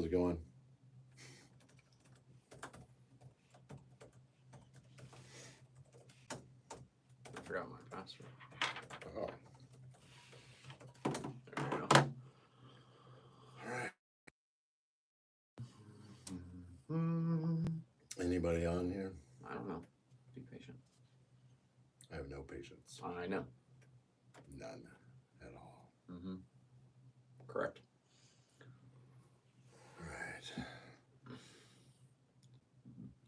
How's it going? I forgot my password. Oh, There we go. all right. Anybody on here? I don't know. Be patient. I have no patience. I know. None at all. Mm-hmm. Correct. All right.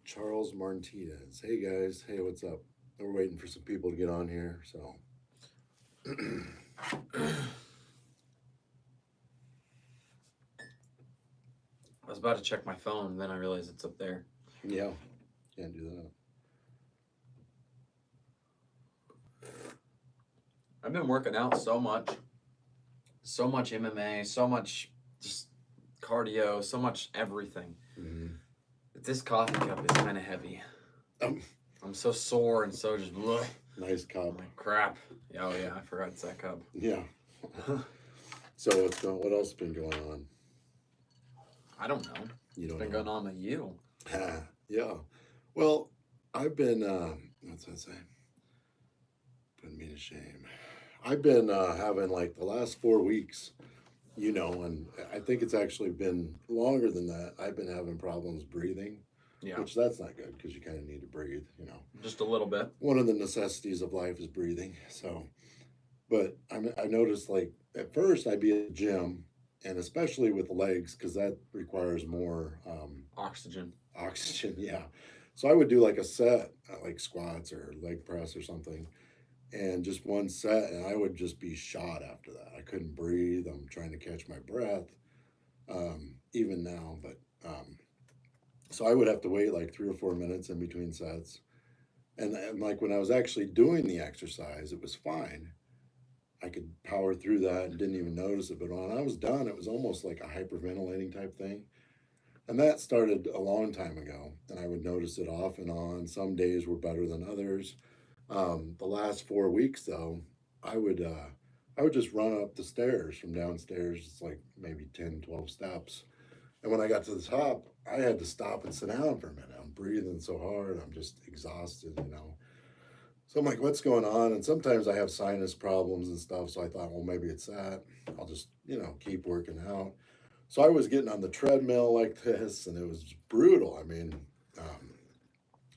Charles Martinez. Hey guys. Hey, what's up? We're waiting for some people to get on here. So, I was about to check my phone, and then I realized it's up there. yeah, can't do that. I've been working out so much MMA, so much just cardio, so much everything. Mm-hmm. But this coffee cup is kind of heavy. I'm so sore and so just bleh. Nice I'm cup. like, crap. Oh yeah, I forgot it's that cup. Yeah. So what else has been going on? I don't know. You It's don't been know? going on with you. Yeah. Well, I've been what's that say? Putting me to shame. I've been having like the last 4 weeks, and I think it's actually been longer than that. I've been having problems breathing, Yeah, which that's not good because you kind of need to breathe. just a little bit. One of the necessities of life is breathing. So, but I noticed like at first I'd be at the gym, and especially with the legs because that requires more Oxygen. oxygen. Yeah. So I would do like a set, like squats or leg press or something, and just one set, and I would just be shot after that. I couldn't breathe. I'm trying to catch my breath, even now. But so I would have to wait like 3 or 4 minutes in between sets. And like when I was actually doing the exercise, it was fine. I could power through that and didn't even notice it. But when I was done, it was almost like a hyperventilating type thing. And that started a long time ago. And I would notice it off and on. Some days were better than others. The last 4 weeks, though, I would uh, I would just run up the stairs from downstairs. It's like maybe 10, 12 steps. And when I got to the top, I had to stop and sit down for a minute. I'm breathing so hard. I'm just exhausted. So I'm like, what's going on? And sometimes I have sinus problems and stuff. So I thought, well, maybe it's that. I'll just keep working out. So I was getting on the treadmill like this, and it was brutal. I mean, um,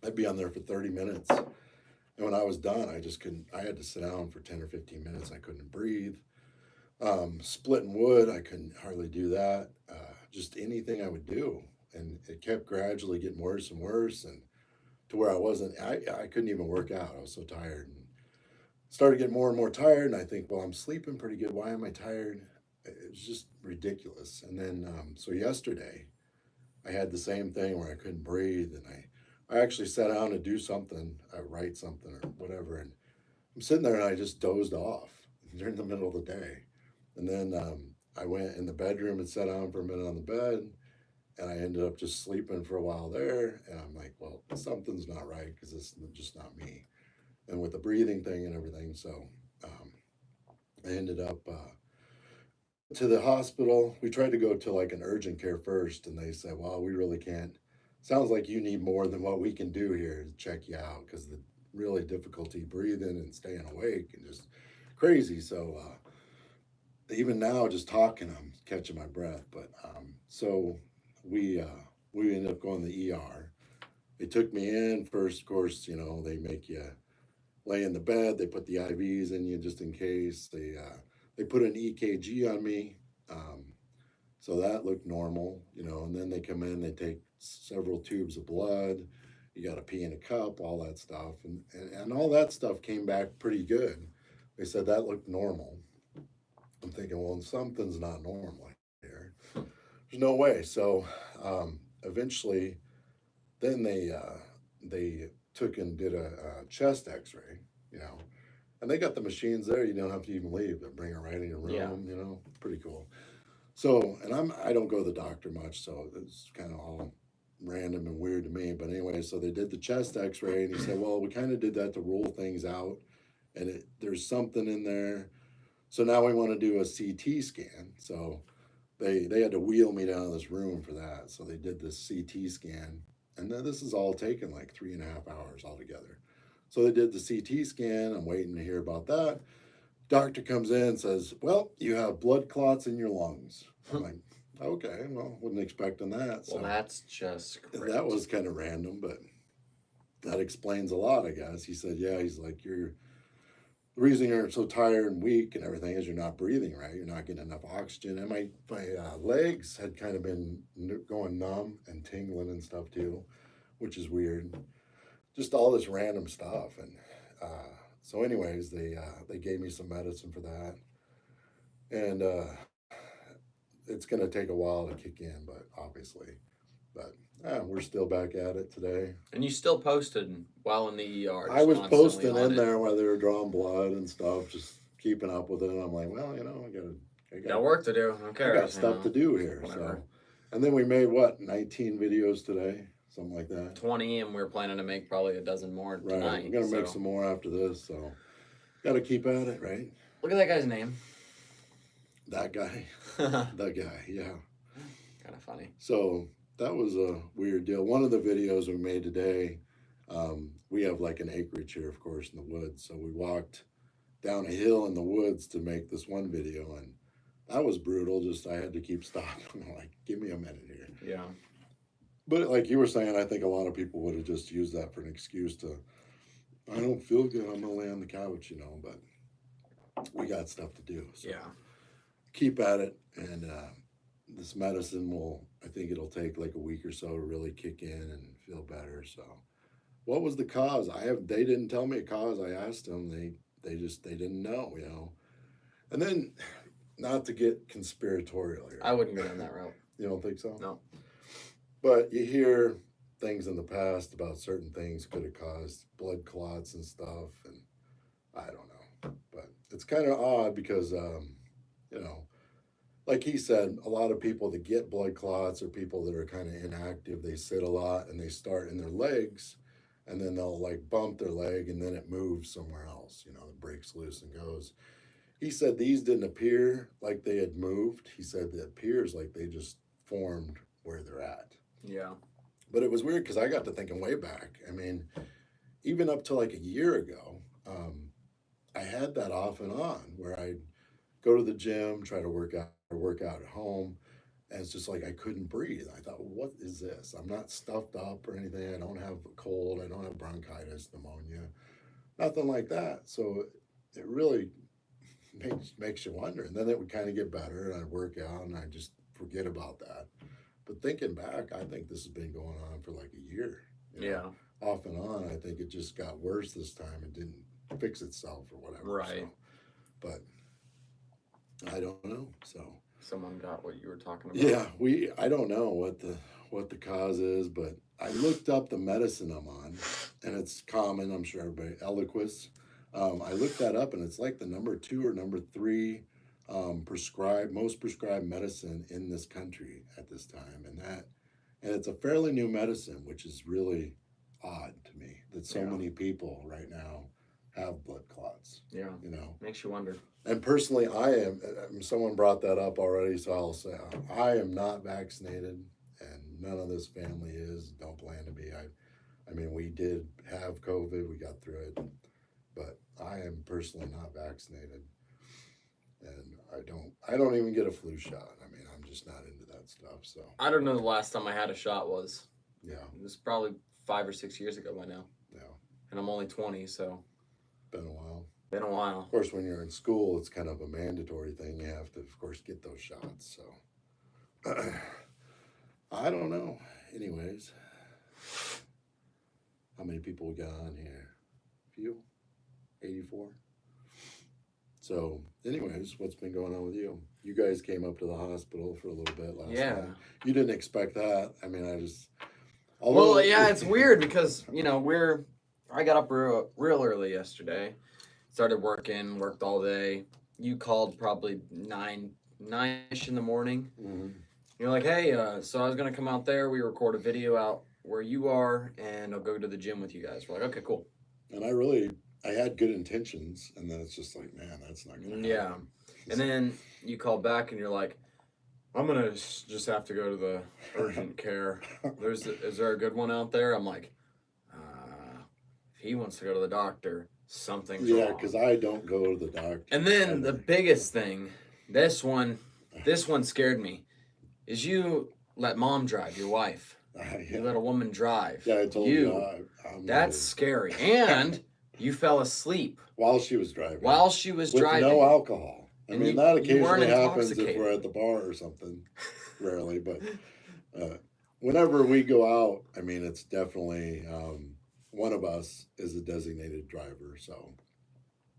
I'd be on there for 30 minutes. And when I was done, I just couldn't, I had to sit down for 10 or 15 minutes. I couldn't breathe. Splitting wood, I couldn't hardly do that. Just anything I would do. And it kept gradually getting worse and worse. And to where I couldn't even work out. I was so tired. And started getting more and more tired. And I think, well, I'm sleeping pretty good. Why am I tired? It was just ridiculous. And then, so yesterday, I had the same thing where I couldn't breathe. And I actually sat down to do something, write something or whatever. And I'm sitting there and I just dozed off during the middle of the day. And then I went in the bedroom and sat down for a minute on the bed. And I ended up just sleeping for a while there. And I'm like, well, something's not right because it's just not me. And with the breathing thing and everything. So um, I ended up, went to the hospital. We tried to go to like an urgent care first. And they said, well, we really can't. Sounds like you need more than what we can do here to check you out because the really difficulty breathing and staying awake and just crazy. So even now, just talking, I'm catching my breath. But so we uh, we ended up going to the ER. They took me in first. Of course, they make you lay in the bed. They put the IVs in you just in case. They put an EKG on me. Um, so that looked normal. And then they come in. They take several tubes of blood. You got to pee in a cup, all that stuff, and all that stuff came back pretty good. They said that looked normal. I'm thinking, well, something's not normal here. There's no way. So eventually, then they took and did a chest X-ray, you know, and they got the machines there. You don't have to even leave; they bring it right in your Yeah. room. Pretty cool. So, and I don't go to the doctor much, so it's kind of all random and weird to me. But anyway, so they did the chest X-ray, and he said, well, we kind of did that to rule things out, and there's something in there. So now we want to do a CT scan. So they had to wheel me down to this room for that. So they did this CT scan, and then this is all taken like 3.5 hours altogether. So they did the CT scan. I'm waiting to hear about that. Doctor comes in and says, "Well, you have blood clots in your lungs." I'm like, "Okay, well, wasn't expecting that." So Well, that's just great. that was kind of random, but that explains a lot, I guess. He said, "Yeah," he's like, the reason you're so tired and weak and everything is you're not breathing right. You're not getting enough oxygen." And my legs had kind of been going numb and tingling and stuff too, which is weird. Just all this random stuff. And so, anyways, they gave me some medicine for that, and it's gonna take a while to kick in, but obviously, but we're still back at it today. And you still posted while in the ER. I just was constantly posting on in it. there while they were drawing blood and stuff, just keeping up with it. And I'm like, well, I Got work to do. Who I cares? got stuff to do here. Whatever. So, and then we made what 19 videos today, something like that. 20, and we're planning to make probably a dozen more Right, tonight. we're gonna make so. some more after this. So, got to keep at it, right? Look at that guy's name. That guy, Kind that guy, yeah. of funny. So that was a weird deal. One of the videos we made today, we have like an acreage here, of course, in the woods. So we walked down a hill in the woods to make this one video, and that was brutal. Just I had to keep stopping. Like, give me a minute here. Yeah. But like you were saying, I think a lot of people would have just used that for an excuse to, I don't feel good, I'm gonna lay on the couch, but we got stuff to do. So Yeah. keep at it, and this medicine I think it'll take like a week or so to really kick in and feel better. So what was the cause? They didn't tell me a cause. I asked them, they didn't know. And then, not to get conspiratorial here. I wouldn't go down that route. You don't think so? No. But you hear things in the past about certain things could have caused blood clots and stuff, and I don't know. But it's kind of odd because, like he said, a lot of people that get blood clots are people that are kind of inactive. They sit a lot and they start in their legs, and then they'll like bump their leg and then it moves somewhere else. It breaks loose and goes. He said these didn't appear like they had moved. He said it appears like they just formed where they're at. Yeah. But it was weird because I got to thinking way back. I mean, even up to like a year ago, I had that off and on where I'd go to the gym, try to work out at home, and it's just like I couldn't breathe. I thought, what is this? I'm not stuffed up or anything. I don't have a cold. I don't have bronchitis, pneumonia, nothing like that. So it really makes you wonder. And then it would kind of get better, and I'd work out, and I just forget about that. But thinking back, I think this has been going on for like a year. Yeah. Off and on. I think it just got worse this time. It didn't fix itself or whatever. Right. So, but I don't know. So Someone got what you were talking about. yeah, I don't know what the cause is, but I looked up the medicine I'm on, and it's common. I'm sure everybody Eliquis. I looked that up, and it's like the number 2 or number 3 most prescribed medicine in this country at this time, and it's a fairly new medicine, which is really odd to me that so many people right now have blood clots. Yeah. Makes you wonder. And personally, someone brought that up already, so I'll say I am not vaccinated, and none of this family is, don't plan to be. I mean, we did have COVID, we got through it, but I am personally not vaccinated. And I don't even get a flu shot. I mean, I'm just not into that stuff. So I don't know the last time I had a shot was. Yeah. It was probably 5 or 6 years ago by now. Yeah. And I'm only 20, so. Been a while. Been a while. Of course, when you're in school, it's kind of a mandatory thing. You have to, of course, get those shots. So I don't know. Anyways, how many people we got on here? A few? 84? So, anyways, what's been going on with you? You guys came up to the hospital for a little bit last night. You didn't expect that. I mean, Well, yeah, it's weird because, I got up real early yesterday. Started worked all day. You called probably 9-ish in the morning. Mm-hmm. You're like, hey, so I was going to come out there. We record a video out where you are, and I'll go to the gym with you guys. We're like, okay, cool. And I had good intentions, and then it's just like, man, that's not going to happen. Yeah. And then you call back, and you're like, I'm gonna just have to go to the urgent care. Is there a good one out there? I'm like, if he wants to go to the doctor, something's Yeah, wrong. because I don't go to the doctor. And then ever. the biggest thing, this one scared me, is you let mom drive, your wife. Yeah. You let a woman drive. Yeah, I told you. I'm That's scary. And you fell asleep while she was driving. while she was with driving. no alcohol. I And mean, you- that you weren't occasionally happens if intoxicated. we're at the bar or something. Rarely, but whenever we go out, I mean, it's definitely one of us is a designated driver. So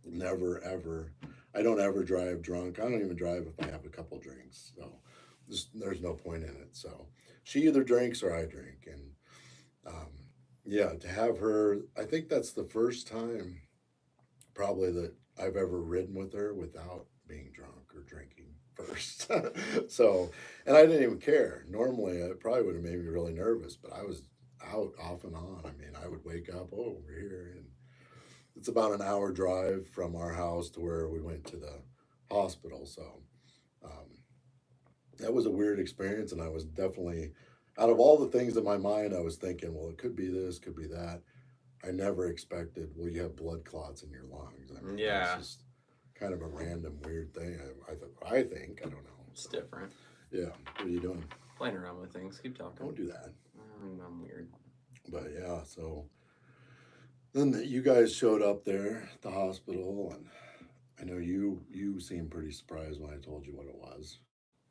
never ever, I don't ever drive drunk. I don't even drive if I have a couple drinks. So there's no point in it. So she either drinks or I drink, and yeah, to have her, I think that's the first time probably that I've ever ridden with her without being drunk or drinking first. So, and I didn't even care. Normally, it probably would have made me really nervous, but I was out off and on. I mean, I would wake up, oh, we're here. And it's about an hour drive from our house to where we went to the hospital. So, um, that was a weird experience. And I was definitely, out of all the things in my mind, I was thinking, well, it could be this, could be that. I never expected, well, you have blood clots in your lungs. I mean, Yeah. it's just kind of a random weird thing. I think, I don't know. It's So, different. yeah. What are you doing? Playing around with things. Keep talking. Don't do that. I'm weird. But yeah, so then you guys showed up there at the hospital, and I know you seemed pretty surprised when I told you what it was.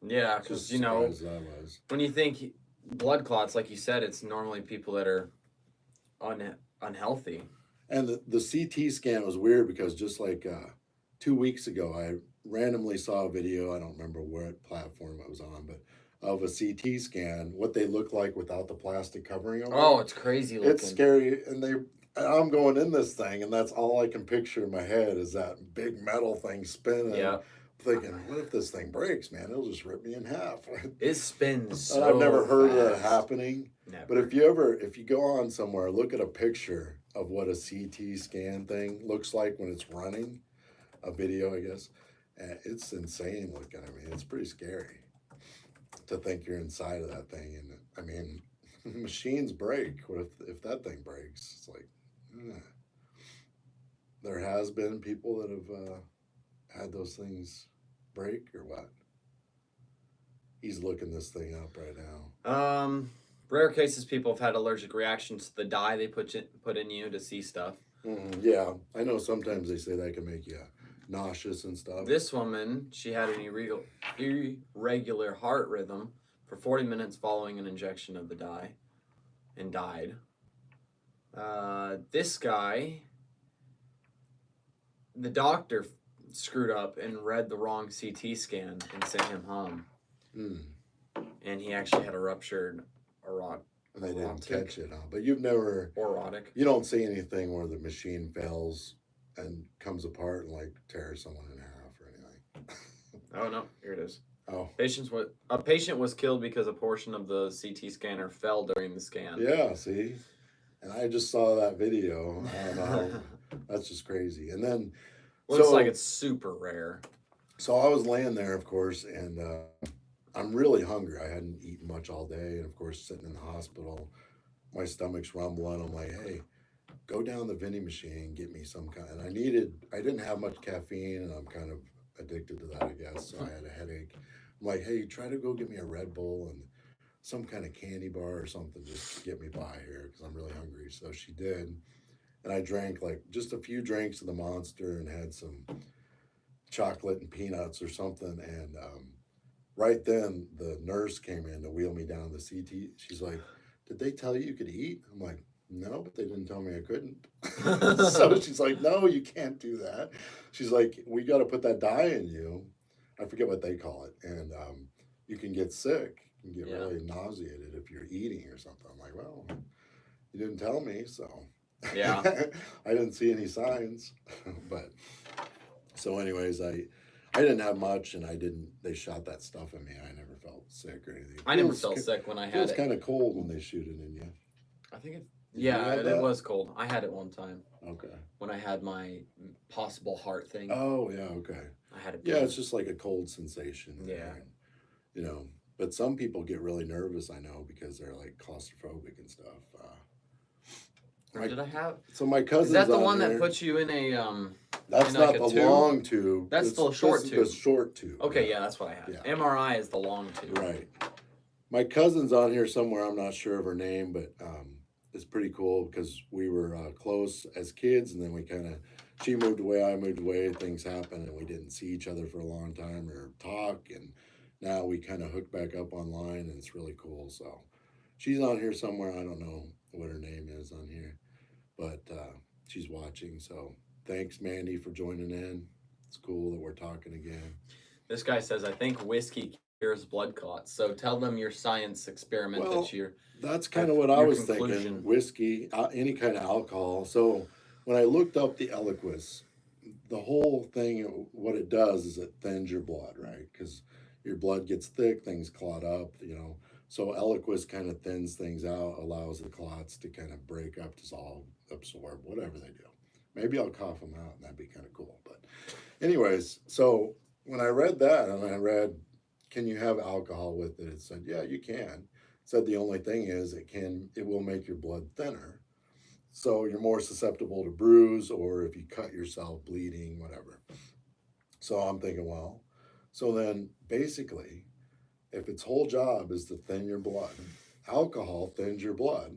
Yeah, Just because, you know, surprised I was. when you think blood clots, like you said, it's normally people that are unhealthy. And the CT scan was weird because just like 2 weeks ago, I randomly saw a video. I don't remember what platform it was on, but of a CT scan, what they look like without the plastic covering over. Oh, it. it's crazy looking. It's scary, and I'm going in this thing, and that's all I can picture in my head is that big metal thing spinning. Yeah. Thinking, what if this thing breaks, man? It'll just rip me in half. It spins so And I've never heard of that fast. happening. Never. But if you go on somewhere, look at a picture of what a CT scan thing looks like when it's running, a video, I guess. And it's insane looking. I mean, it's pretty scary to think you're inside of that thing. And I mean, machines break. What if that thing breaks? It's like, there has been people that have had those things break or what? He's looking this thing up right now. Rare cases people have had allergic reactions to the dye they put in you to see stuff. Yeah, I know sometimes they say that can make you nauseous and stuff. This woman, she had an irregular heart rhythm for 40 minutes following an injection of the dye and died. This guy, the doctor screwed up and read the wrong CT scan and sent him home. And he actually had a ruptured and they didn't catch it, huh? But you've never Orotic. You don't see anything where the machine fails and comes apart and like tears someone in half or anything. Oh no, here it is. Oh. A patient was killed because a portion of the CT scanner fell during the scan. Yeah, see? And I just saw that video. I don't know. That's just crazy. And then Looks like it's super rare. So I was laying there, of course, and I'm really hungry. I hadn't eaten much all day, and of course, sitting in the hospital, my stomach's rumbling. I'm like, hey, go down the vending machine, get me some kind. And I didn't have much caffeine, and I'm kind of addicted to that, I guess. So I had a headache. I'm like, hey, try to go get me a Red Bull and some kind of candy bar or something just to get me by here because I'm really hungry. So she did. And I drank like just a few drinks of the Monster and had some chocolate and peanuts or something. And right then the nurse came in to wheel me down the CT. She's like, did they tell you could eat? I'm like, no, but they didn't tell me I couldn't. So she's like, no, you can't do that. She's like, we got to put that dye in you. I forget what they call it. And you can get sick. You can get really nauseated if you're eating or something. I'm like, well, you didn't tell me, so. Yeah. I didn't see any signs. But so anyways, I didn't have much, and they shot that stuff in me. I never felt sick or anything. I never felt sick when I had it. It's kind of cold when they shoot it in you. I think it. Did you Yeah, have it that? was cold. I had it one time Okay. when I had my possible heart thing. Oh yeah, okay. I had it. Yeah, it's just like a cold sensation. Yeah. And, But some people get really nervous, I know, because they're like claustrophobic and stuff. Or My- did I have? So my cousin's Is that the on one here. that puts you in a That's in like not a the tube? long tube. That's the short this is tube. the short tube. Okay, yeah, that's what I had. Yeah. MRI is the long tube. Right. My cousin's on here somewhere. I'm not sure of her name, but it's pretty cool because we were close as kids, and then we kind of, she moved away, I moved away, things happened, and we didn't see each other for a long time or talk, and now we kind of hooked back up online, and it's really cool. So she's on here somewhere. I don't know what her name is on here, but she's watching. So thanks, Mandy, for joining in. It's cool that we're talking again. This guy says, I think whiskey cures blood clots. So tell them your science experiment Well, that you're. That's kind of what I your was conclusion. thinking. Whiskey, any kind of alcohol. So when I looked up the Eliquis, the whole thing, what it does is it thins your blood, right? Because your blood gets thick, things clot up, you know. So Eliquis kind of thins things out, allows the clots to kind of break up, dissolve, absorb, whatever they do. Maybe I'll cough them out, and that'd be kind of cool. But, anyways, so when I read that, and I read, can you have alcohol with it? It said, yeah, you can. It said the only thing is it will make your blood thinner. So you're more susceptible to bruise, or if you cut yourself, bleeding, whatever. So I'm thinking, well, so then basically, if its whole job is to thin your blood, alcohol thins your blood.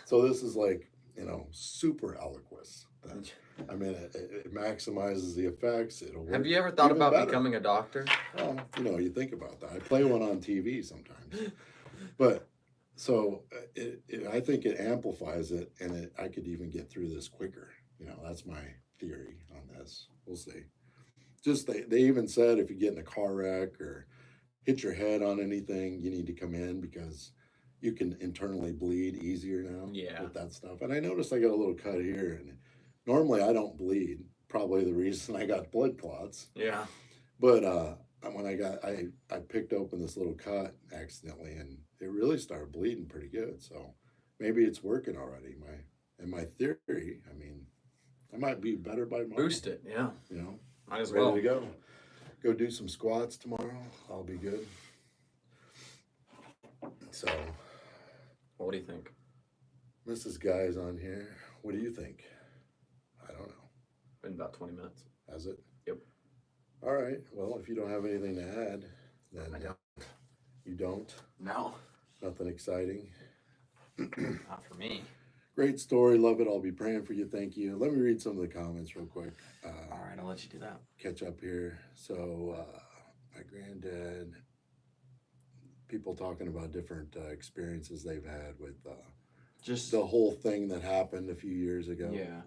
So this is like, you know, super Eliquis. I mean, it maximizes the effects. It'll work. Have you ever thought even about better. becoming a doctor? Well, you know, you think about that. I play one on TV sometimes, but so I think it amplifies it, and I could even get through this quicker. You know, that's my theory on this. We'll see. Just they even said if you get in a car wreck or hit your head on anything, you need to come in because you can internally bleed easier now Yeah. with that stuff. And I noticed I got a little cut here, and normally I don't bleed. Probably the reason I got blood clots. Yeah. But when I picked open this little cut accidentally, and it really started bleeding pretty good. So maybe it's working already. My theory, I mean, I might be better by tomorrow. Boost it. Yeah. You know, Might as ready well. to go. Go do some squats tomorrow. I'll be good. So, What do you think? Mrs. Guy's on here. What do you think? I don't know. Been about 20 minutes. Has it? Yep. All right. Well, if you don't have anything to add, then I don't. you don't. No. Nothing exciting. Not for me. Great story. Love it. I'll be praying for you. Thank you. Let me read some of the comments real quick. All right, I'll let you do that. Catch up here. So, my granddad, people talking about different experiences they've had with Just the whole thing that happened a few years ago. Yeah.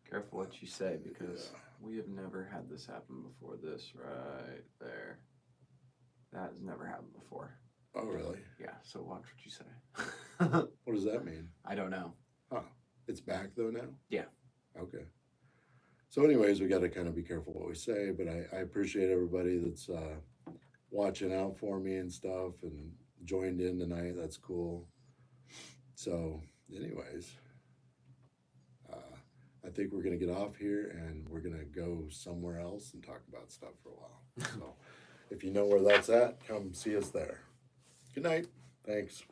Careful what you say because we have never had this happen before. This right there. That has never happened before. Oh, really? Yeah, so watch what you say. What does that mean? I don't know. It's back though now? Yeah. Okay. So anyways, we got to kind of be careful what we say, but I appreciate everybody that's watching out for me and stuff and joined in tonight. That's cool. So anyways, I think we're going to get off here and we're going to go somewhere else and talk about stuff for a while. So if you know where that's at, come see us there. Good night. Thanks.